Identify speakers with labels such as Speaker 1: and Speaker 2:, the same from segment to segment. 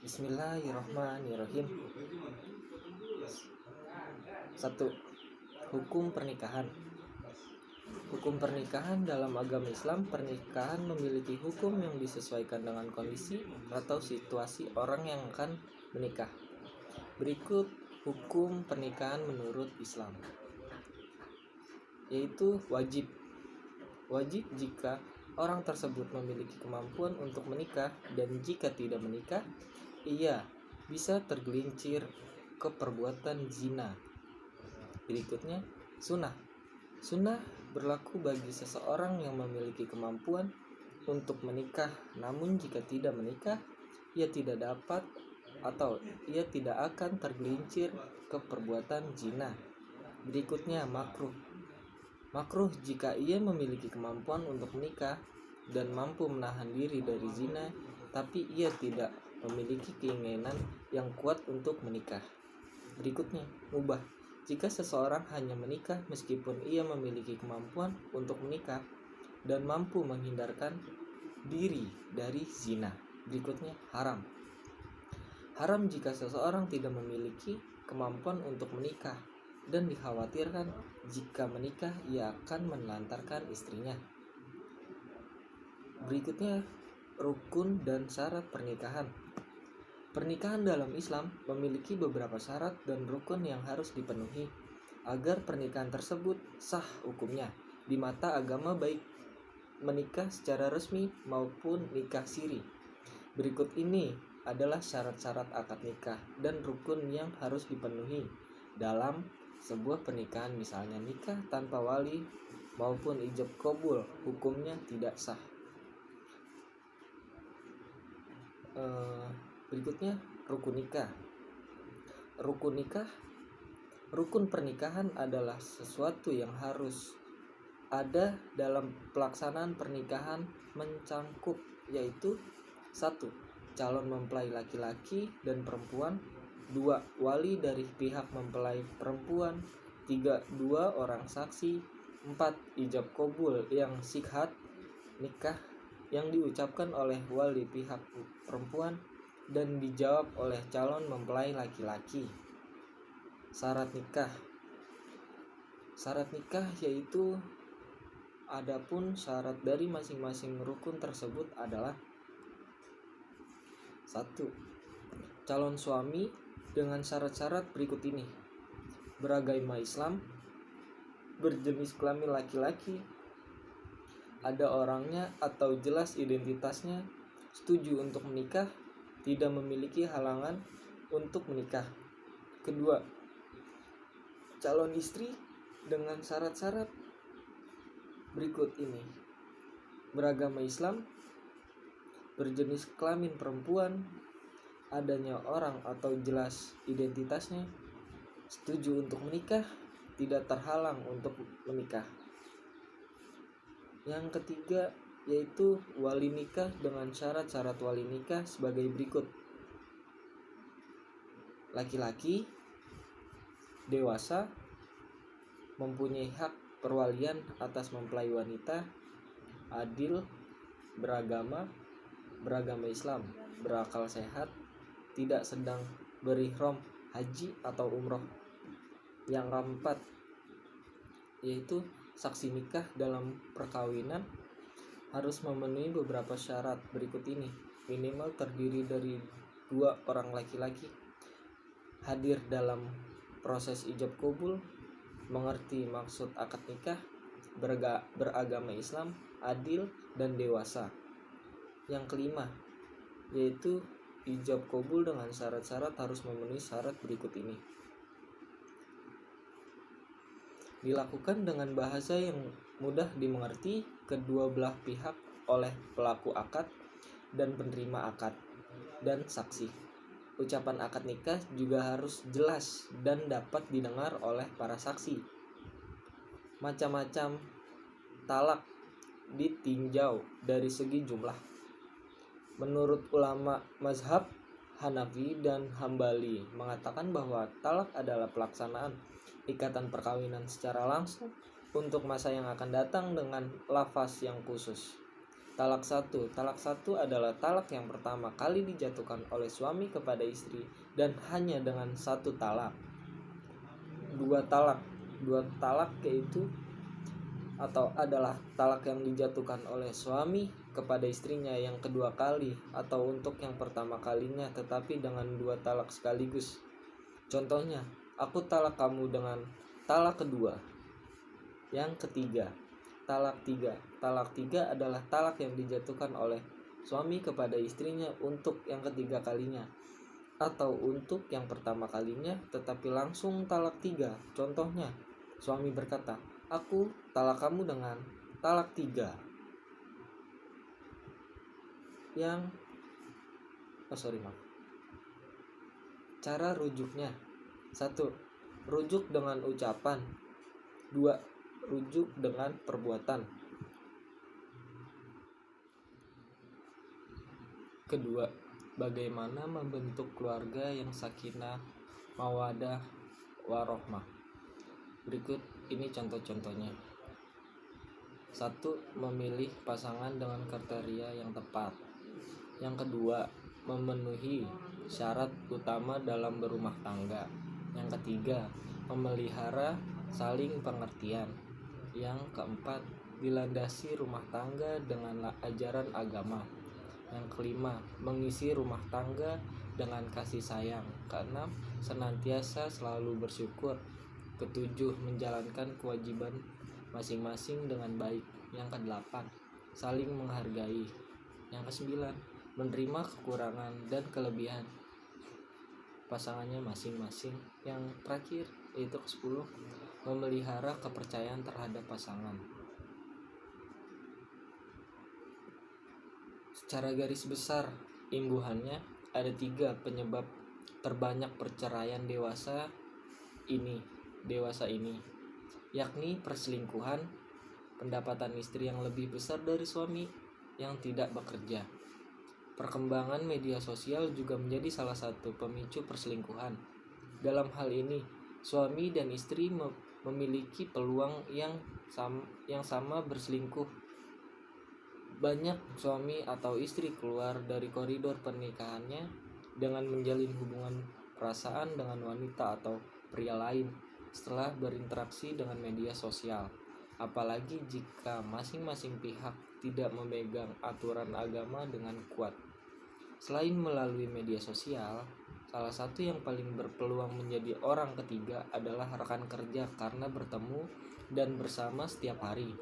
Speaker 1: Bismillahirrahmanirrahim. 1. Hukum pernikahan. Hukum pernikahan dalam agama Islam. Pernikahan memiliki hukum yang disesuaikan dengan kondisi atau situasi orang yang akan menikah. Berikut hukum pernikahan menurut Islam, yaitu wajib. Wajib jika orang tersebut memiliki kemampuan untuk menikah, dan jika tidak menikah, ia bisa tergelincir ke perbuatan zina. Berikutnya, sunnah. Sunnah berlaku bagi seseorang yang memiliki kemampuan untuk menikah, namun jika tidak menikah, ia tidak dapat atau ia tidak akan tergelincir ke perbuatan zina. Berikutnya, makruh. Makruh jika ia memiliki kemampuan untuk menikah dan mampu menahan diri dari zina, tapi ia tidak memiliki keinginan yang kuat untuk menikah. Berikutnya, mubah. Jika seseorang hanya menikah meskipun ia memiliki kemampuan untuk menikah dan mampu menghindarkan diri dari zina. Berikutnya, haram. Haram jika seseorang tidak memiliki kemampuan untuk menikah dan dikhawatirkan jika menikah ia akan menelantarkan istrinya. Berikutnya, rukun dan syarat pernikahan. Pernikahan dalam Islam memiliki beberapa syarat dan rukun yang harus dipenuhi agar pernikahan tersebut sah hukumnya di mata agama, baik menikah secara resmi maupun nikah siri. Berikut ini adalah syarat-syarat akad nikah dan rukun yang harus dipenuhi dalam sebuah pernikahan. Misalnya, nikah tanpa wali maupun ijab qabul hukumnya tidak sah. Berikutnya, rukun nikah. Rukun pernikahan adalah sesuatu yang harus ada dalam pelaksanaan pernikahan, mencangkup yaitu 1. Calon mempelai laki-laki dan perempuan. 2. Wali dari pihak mempelai perempuan. 3. 2 orang saksi. 4. Ijab qabul yang sihat nikah yang diucapkan oleh wali pihak perempuan dan dijawab oleh calon mempelai laki-laki. Syarat nikah. Syarat nikah yaitu adapun syarat dari masing-masing rukun tersebut adalah 1. Calon suami dengan syarat-syarat berikut ini: beragama Islam, berjenis kelamin laki-laki, ada orangnya atau jelas identitasnya, setuju untuk menikah, tidak memiliki halangan untuk menikah. Kedua, calon istri dengan syarat-syarat berikut ini: beragama Islam, berjenis kelamin perempuan, adanya orang atau jelas identitasnya, setuju untuk menikah, tidak terhalang untuk menikah. Yang ketiga yaitu wali nikah dengan syarat-syarat wali nikah sebagai berikut: laki-laki, dewasa, mempunyai hak perwalian atas mempelai wanita, adil, beragama Islam, berakal sehat, tidak sedang berihram haji atau umroh. Yang keempat yaitu saksi nikah dalam perkawinan harus memenuhi beberapa syarat berikut ini: minimal terdiri dari 2 orang laki-laki, hadir dalam proses ijab qabul, mengerti maksud akad nikah, beragama Islam, adil, dan dewasa. Yang kelima yaitu ijab qabul dengan syarat-syarat harus memenuhi syarat berikut ini: dilakukan dengan bahasa yang mudah dimengerti kedua belah pihak oleh pelaku akad dan penerima akad dan saksi. Ucapan akad nikah juga harus jelas dan dapat didengar oleh para saksi. Macam-macam talak ditinjau dari segi jumlah. Menurut ulama mazhab Hanafi dan Hambali mengatakan bahwa talak adalah pelaksanaan ikatan perkawinan secara langsung untuk masa yang akan datang dengan lafaz yang khusus. Talak satu. Talak satu adalah talak yang pertama kali dijatuhkan oleh suami kepada istri dan hanya dengan satu talak. Dua talak. Dua talak yaitu atau adalah talak yang dijatuhkan oleh suami kepada istrinya yang kedua kali atau untuk yang pertama kalinya tetapi dengan dua talak sekaligus. Contohnya, aku talak kamu dengan talak kedua. Yang ketiga, talak tiga. Talak tiga adalah talak yang dijatuhkan oleh suami kepada istrinya untuk yang ketiga kalinya atau untuk yang pertama kalinya tetapi langsung talak tiga. Contohnya, suami berkata, aku talak kamu dengan talak tiga. Cara rujuknya: 1. Rujuk dengan ucapan. 2. Rujuk dengan perbuatan. Kedua, bagaimana membentuk keluarga yang sakinah, mawadah, warohmah. Berikut ini contoh-contohnya. 1. Memilih pasangan dengan kriteria yang tepat. Yang kedua, memenuhi syarat utama dalam berumah tangga. Yang ketiga, memelihara saling pengertian. Yang keempat, dilandasi rumah tangga dengan ajaran agama. Yang kelima, mengisi rumah tangga dengan kasih sayang. Keenam, senantiasa selalu bersyukur. Ketujuh, menjalankan kewajiban masing-masing dengan baik. Yang kedelapan, saling menghargai. Yang kesembilan, menerima kekurangan dan kelebihan pasangannya masing-masing. Yang terakhir yaitu ke-10, memelihara kepercayaan terhadap pasangan. Secara garis besar, imbuhannya ada 3 penyebab terbanyak perceraian dewasa ini, yakni perselingkuhan, pendapatan istri yang lebih besar dari suami yang tidak bekerja. Perkembangan media sosial juga menjadi salah satu pemicu perselingkuhan. Dalam hal ini, suami dan istri memiliki peluang yang sama berselingkuh. Banyak suami atau istri keluar dari koridor pernikahannya dengan menjalin hubungan perasaan dengan wanita atau pria lain setelah berinteraksi dengan media sosial. Apalagi jika masing-masing pihak tidak memegang aturan agama dengan kuat. Selain melalui media sosial, salah satu yang paling berpeluang menjadi orang ketiga adalah rekan kerja karena bertemu dan bersama setiap hari.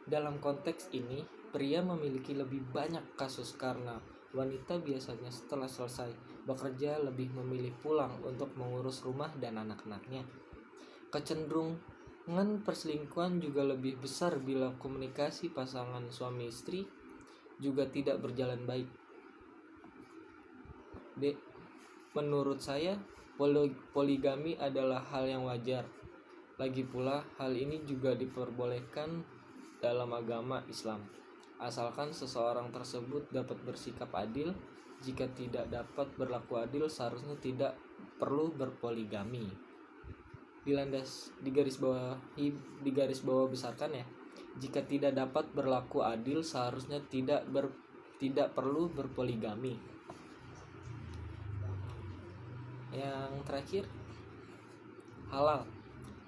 Speaker 1: Dalam konteks ini, pria memiliki lebih banyak kasus karena wanita biasanya setelah selesai bekerja lebih memilih pulang untuk mengurus rumah dan anak-anaknya. Kecenderungan perselingkuhan juga lebih besar bila komunikasi pasangan suami istri juga tidak berjalan baik. Menurut saya, poligami adalah hal yang wajar. Lagi pula, hal ini juga diperbolehkan dalam agama Islam, asalkan seseorang tersebut dapat bersikap adil. Jika tidak dapat berlaku adil, seharusnya tidak perlu berpoligami. Di garis bawah besarkan ya. Jika tidak dapat berlaku adil, seharusnya tidak perlu berpoligami. Yang terakhir, halal.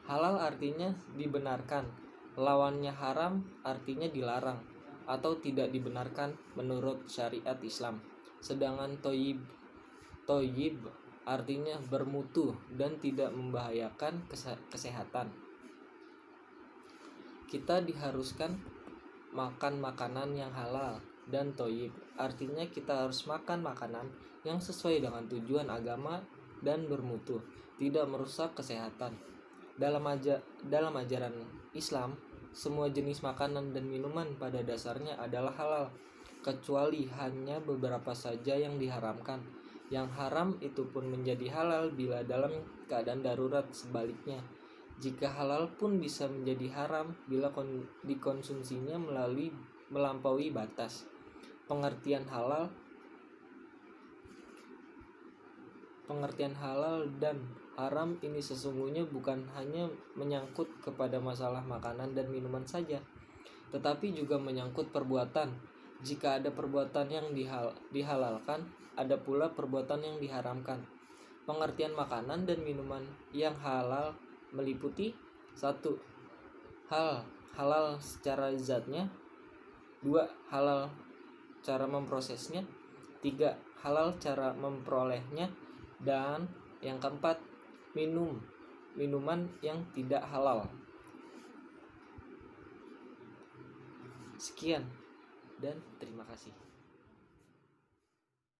Speaker 1: Halal artinya dibenarkan. Lawannya haram artinya dilarang atau tidak dibenarkan menurut syariat Islam. Sedangkan toyib artinya bermutu dan tidak membahayakan kesehatan. Kita diharuskan makan makanan yang halal dan toyib artinya kita harus makan makanan yang sesuai dengan tujuan agama dan bermutu, tidak merusak kesehatan. Dalam ajaran Islam, semua jenis makanan dan minuman pada dasarnya adalah halal, kecuali hanya beberapa saja yang diharamkan. Yang haram itu pun menjadi halal bila dalam keadaan darurat. Sebaliknya, jika halal pun bisa menjadi haram bila dikonsumsinya melampaui batas. Pengertian halal dan haram ini sesungguhnya bukan hanya menyangkut kepada masalah makanan dan minuman saja, tetapi juga menyangkut perbuatan. Jika ada perbuatan yang dihalalkan, ada pula perbuatan yang diharamkan. Pengertian makanan dan minuman yang halal meliputi 1. Halal secara zatnya. 2. Halal cara memprosesnya. 3. Halal cara memperolehnya. Dan yang keempat, minuman yang tidak halal. Sekian dan terima kasih.